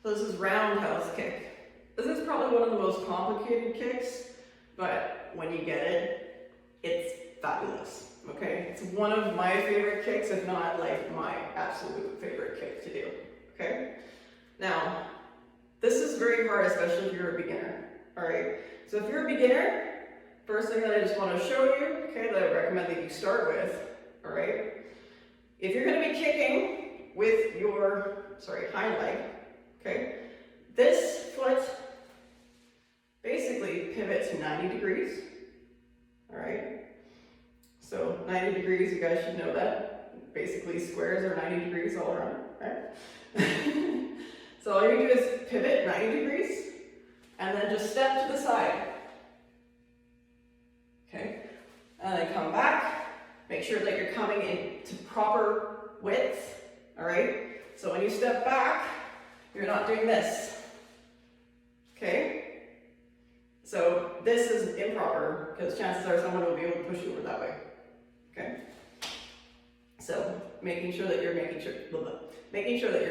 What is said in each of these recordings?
So this is roundhouse kick. This is probably one of the most complicated kicks, but when you get it, it's fabulous, okay? It's one of my favorite kicks, if not like my absolute favorite kick to do, okay? Now, this is very hard, especially if you're a beginner, all right? So if you're a beginner, first thing that I just want to show you, okay, that I recommend that you start with, all right? If you're going to be kicking with your, hind leg, okay, this foot basically pivots 90 degrees, all right? So 90 degrees, you guys should know that. Basically squares are 90 degrees all around, right? So all you do is pivot 90 degrees and then just step to the side, okay? And then come back, make sure that you're coming into proper width, all right? So when you step back, you're not doing this, okay? So this is improper because chances are someone will be able to push you over that way, okay? So making sure that you're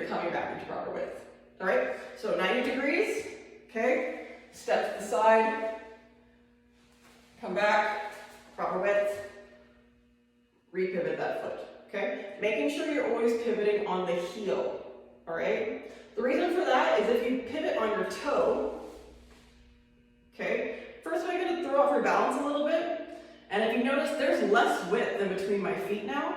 coming back into proper width, all right? So 90 degrees, okay? Step to the side, come back, proper width, repivot that foot, okay? Making sure you're always pivoting on the heel, all right? The reason for that is if you pivot on your toe, okay, first I'm going to throw off your balance a little bit, and if you notice, there's less width in between my feet now,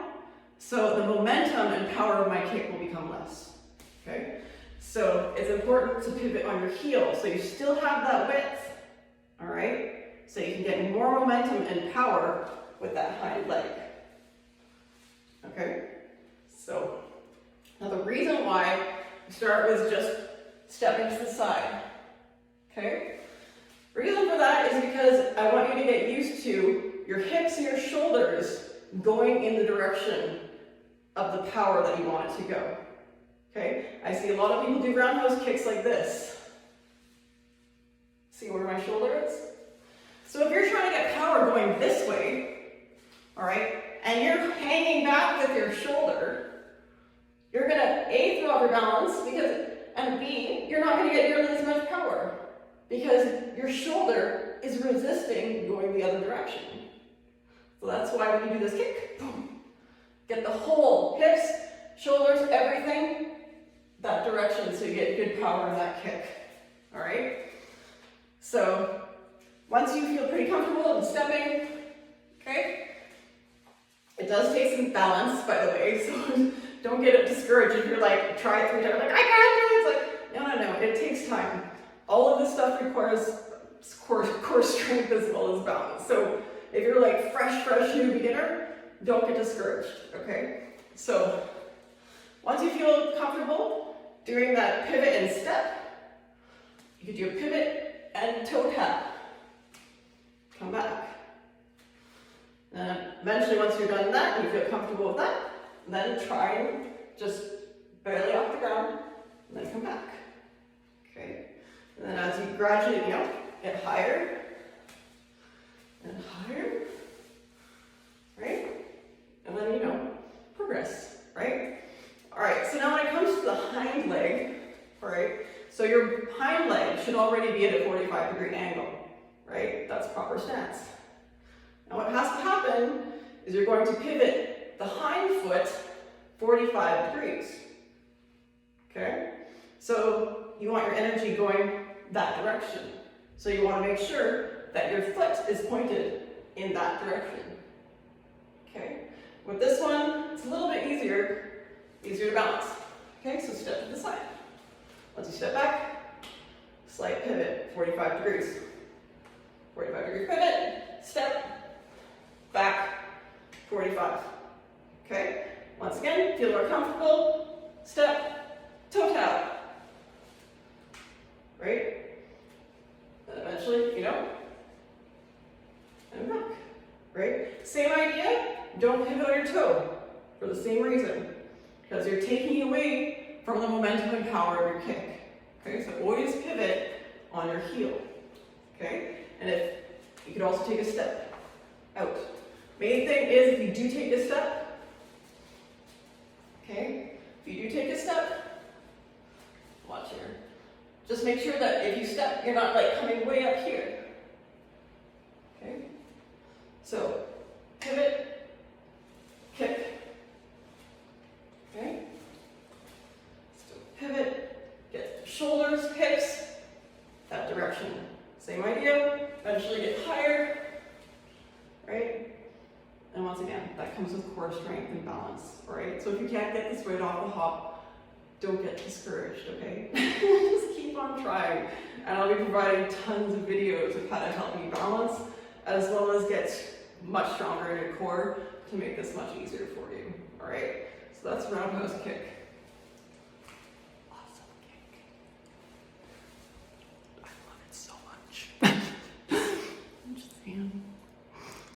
so the momentum and power of my kick will become less, okay? So it's important to pivot on your heel, so you still have that width, all right? So you can get more momentum and power with that hind leg, okay? So now the reason why you start with just stepping to the side, okay? The reason for that is because I want you to get used to your hips and your shoulders going in the direction of the power that you want it to go, okay? I see a lot of people do roundhouse kicks like this. See where my shoulder is? So if you're trying to get power going this way, all right, and you're hanging back with your shoulder, you're gonna A, throw off your balance, and B, you're not gonna get nearly as much power because your shoulder is resisting going the other direction. So that's why when you do this kick, boom, get the whole hips, shoulders, everything that direction so you get good power in that kick, all right? So once you feel pretty comfortable in stepping, okay, it does take some balance, by the way, so don't get it discouraged if you're like, try it 3 times, like, I can't do it. It's like, no, it takes time. All of this stuff requires core strength as well as balance. So if you're like fresh new beginner, don't get discouraged, okay? So once you feel comfortable doing that pivot and step, you can do a pivot and toe tap. Come back. And eventually once you're done that, you feel comfortable with that, then try and just barely off the ground, and then come back, okay? And then as you gradually, get higher, and higher, right? And then, progress, right? All right, so now when it comes to the hind leg, all right, so your hind leg should already be at a 45-degree angle, right? That's proper stance. Now what has to happen is you're going to pivot the hind foot 45 degrees, okay? So you want your energy going that direction. So you want to make sure that your foot is pointed in that direction, okay? With this one, it's a little bit easier to balance, okay? So step to the side. Once you step back, slight pivot, 45 degrees. 45-degree pivot, step, back, 45, okay? Once again, feel more comfortable, step, toe tap, right? And eventually, and back, right? Same idea, don't pivot on your toe for the same reason, because you're taking away from the momentum and power of your kick, okay? So always pivot on your heel, okay? And if you could also take a step out. Main thing is if you do take a step, okay? If you do take a step, watch here. Just make sure that if you step, you're not like coming way up here. Okay? So, pivot, kick. Okay? So pivot, get shoulders, hips, that direction. Same idea, eventually get higher, right? And once again, that comes with core strength and balance, right? So if you can't get this right off the hop, don't get discouraged, okay? Just keep on trying. And I'll be providing tons of videos of how to help you balance, as well as get much stronger in your core to make this much easier for you, all right? So that's roundhouse kick.